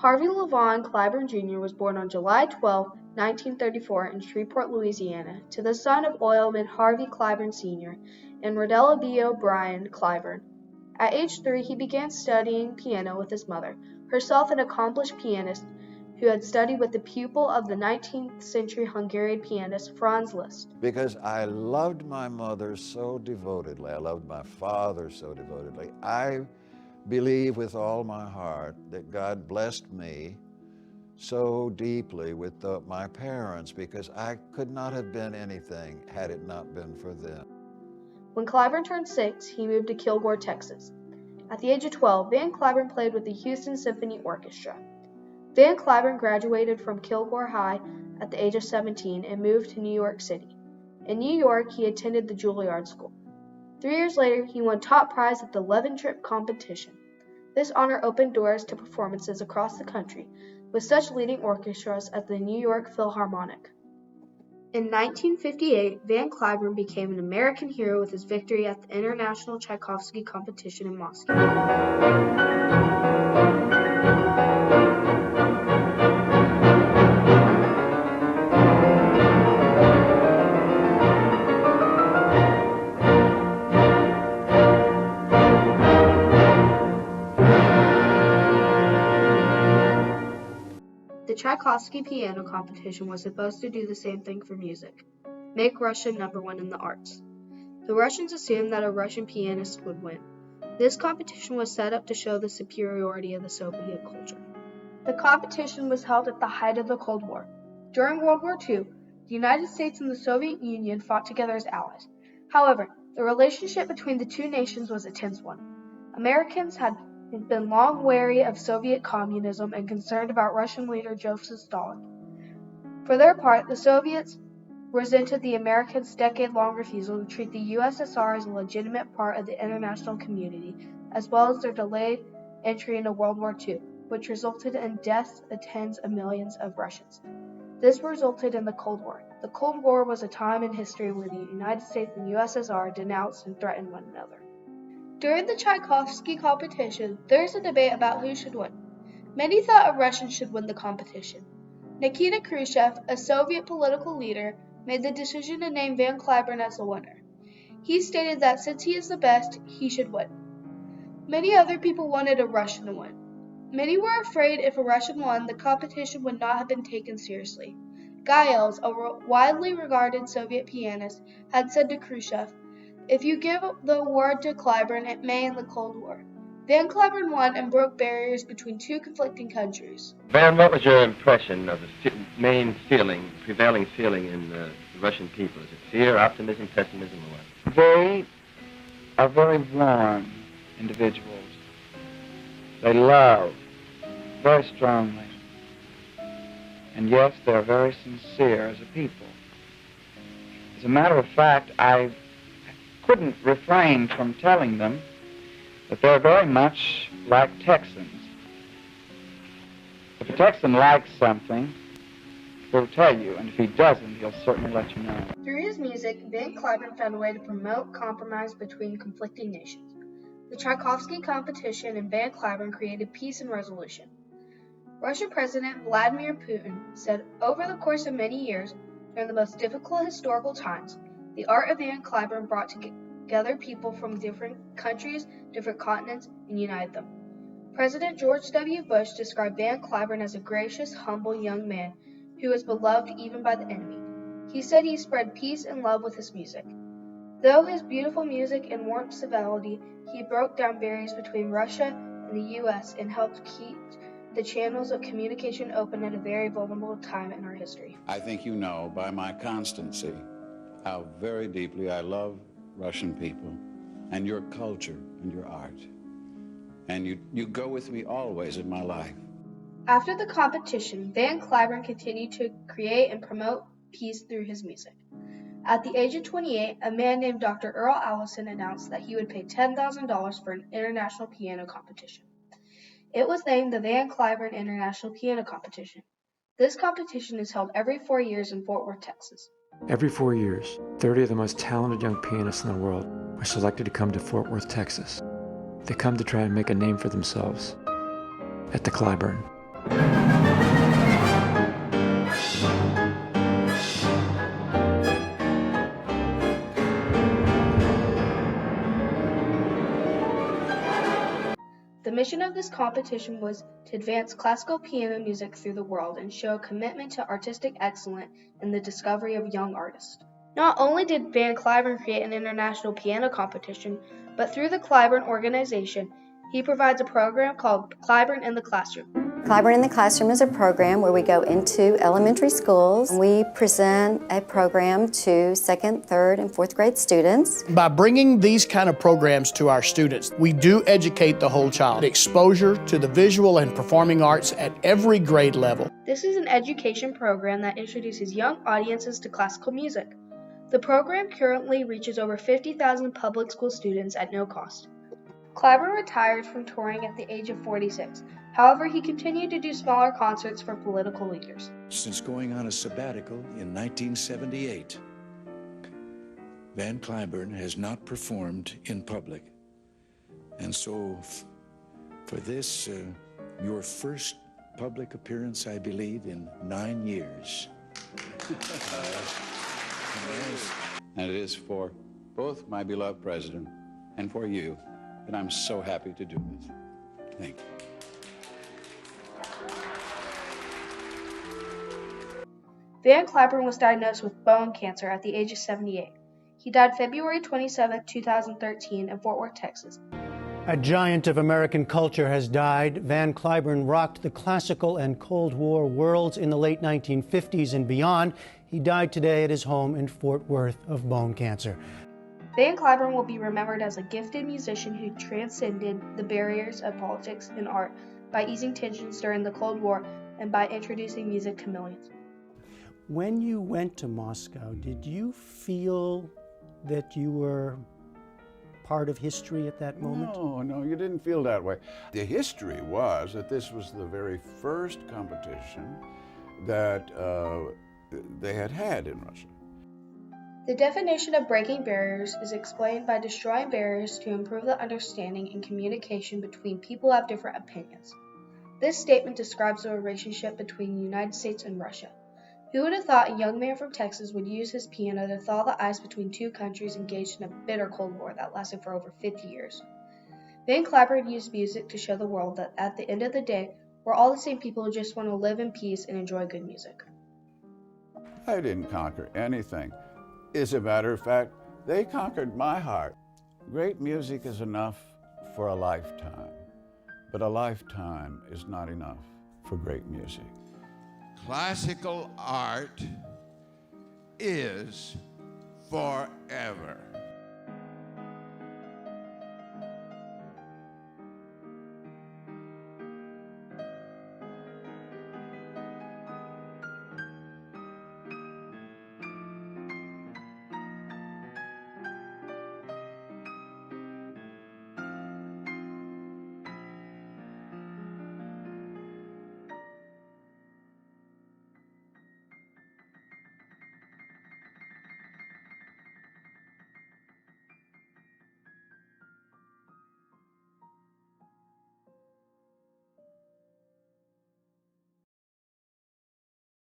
Harvey LaVaughn Cliburn Jr. was born on July 12, 1934 in Shreveport, Louisiana, to the son of oilman Harvey Cliburn Sr. and Rodella B. O'Brien Cliburn. At age 3, he began studying piano with his mother, herself an accomplished pianist who had studied with the pupil of the 19th century Hungarian pianist Franz Liszt. Because I loved my mother so devotedly, I loved my father so devotedly, I believe with all my heart that God blessed me so deeply with my parents, because I could not have been anything had it not been for them. When Cliburn turned 6, he moved to Kilgore, Texas. At the age of 12, Van Cliburn played with the Houston Symphony Orchestra. Van Cliburn graduated from Kilgore High at the age of 17 and moved to New York City. In New York, he attended the Juilliard School. 3 years later, he won top prize at the Leventrip competition. This honor opened doors to performances across the country with such leading orchestras as the New York Philharmonic. In 1958, Van Cliburn became an American hero with his victory at the International Tchaikovsky competition in Moscow. The Tchaikovsky piano competition was supposed to do the same thing for music, make Russia #1 in the arts. The Russians assumed that a Russian pianist would win. This competition was set up to show the superiority of the Soviet culture. The competition was held at the height of the Cold War. During World War II, the United States and the Soviet Union fought together as allies. However, the relationship between the two nations was a tense one. Americans had been long wary of Soviet communism and concerned about Russian leader Joseph Stalin. For their part, the Soviets resented the Americans' decade-long refusal to treat the USSR as a legitimate part of the international community, as well as their delayed entry into World War II, which resulted in deaths of tens of millions of Russians. This resulted in the Cold War. The Cold War was a time in history where the United States and USSR denounced and threatened one another. During the Tchaikovsky competition, there is a debate about who should win. Many thought a Russian should win the competition. Nikita Khrushchev, a Soviet political leader, made the decision to name Van Cliburn as the winner. He stated that since he is the best, he should win. Many other people wanted a Russian to win. Many were afraid if a Russian won, the competition would not have been taken seriously. Guy Els, a widely regarded Soviet pianist, had said to Khrushchev, "If you give the award to Cliburn, it may end the Cold War." Van Cliburn won and broke barriers between two conflicting countries. Van, what was your impression of the main prevailing feeling in the Russian people? Is it fear, optimism, pessimism, or what? They are very warm individuals. They love very strongly. And yes, they're very sincere as a people. As a matter of fact, I couldn't refrain from telling them that they're very much like Texans. If a Texan likes something, he'll tell you, and if he doesn't, he'll certainly let you know. Through his music, Van Cliburn found a way to promote compromise between conflicting nations. The Tchaikovsky competition and Van Cliburn created peace and resolution. Russian President Vladimir Putin said, "Over the course of many years, during the most difficult historical times, the art of Van Cliburn brought together people from different countries, different continents, and united them." President George W. Bush described Van Cliburn as a gracious, humble young man who was beloved even by the enemy. He said he spread peace and love with his music. Though his beautiful music and warm civility, he broke down barriers between Russia and the U.S. and helped keep the channels of communication open at a very vulnerable time in our history. I think you know by my constancy how very deeply I love Russian people and your culture and your art. And you go with me always in my life. After the competition, Van Cliburn continued to create and promote peace through his music. At the age of 28, a man named Dr. Earl Allison announced that he would pay $10,000 for an international piano competition. It was named the Van Cliburn International Piano Competition. This competition is held every 4 years in Fort Worth, Texas. Every 4 years, 30 of the most talented young pianists in the world are selected to come to Fort Worth, Texas. They come to try and make a name for themselves at the Cliburn. The mission of this competition was to advance classical piano music through the world and show a commitment to artistic excellence and the discovery of young artists. Not only did Van Cliburn create an international piano competition, but through the Cliburn organization, he provides a program called Cliburn in the Classroom. Cliburn in the Classroom is a program where we go into elementary schools. We present a program to second, third, and fourth grade students. By bringing these kind of programs to our students, we do educate the whole child. Exposure to the visual and performing arts at every grade level. This is an education program that introduces young audiences to classical music. The program currently reaches over 50,000 public school students at no cost. Cliburn retired from touring at the age of 46. However, he continued to do smaller concerts for political leaders. Since going on a sabbatical in 1978, Van Cliburn has not performed in public. And so for this, your first public appearance, I believe, in 9 years. And it is for both my beloved president and for you that I'm so happy to do this. Thank you. Van Cliburn was diagnosed with bone cancer at the age of 78. He died February 27, 2013 in Fort Worth, Texas. A giant of American culture has died. Van Cliburn rocked the classical and Cold War worlds in the late 1950s and beyond. He died today at his home in Fort Worth of bone cancer. Van Cliburn will be remembered as a gifted musician who transcended the barriers of politics and art by easing tensions during the Cold War and by introducing music to millions. When you went to Moscow, did you feel that you were part of history at that moment? No, you didn't feel that way. The history was that this was the very first competition that they had in Russia. The definition of breaking barriers is explained by destroying barriers to improve the understanding and communication between people who have different opinions. This statement describes the relationship between the United States and Russia. Who would have thought a young man from Texas would use his piano to thaw the ice between two countries engaged in a bitter Cold War that lasted for over 50 years? Van Cliburn used music to show the world that at the end of the day, we're all the same people who just want to live in peace and enjoy good music. I didn't conquer anything. As a matter of fact, they conquered my heart. Great music is enough for a lifetime, but a lifetime is not enough for great music. Classical art is forever.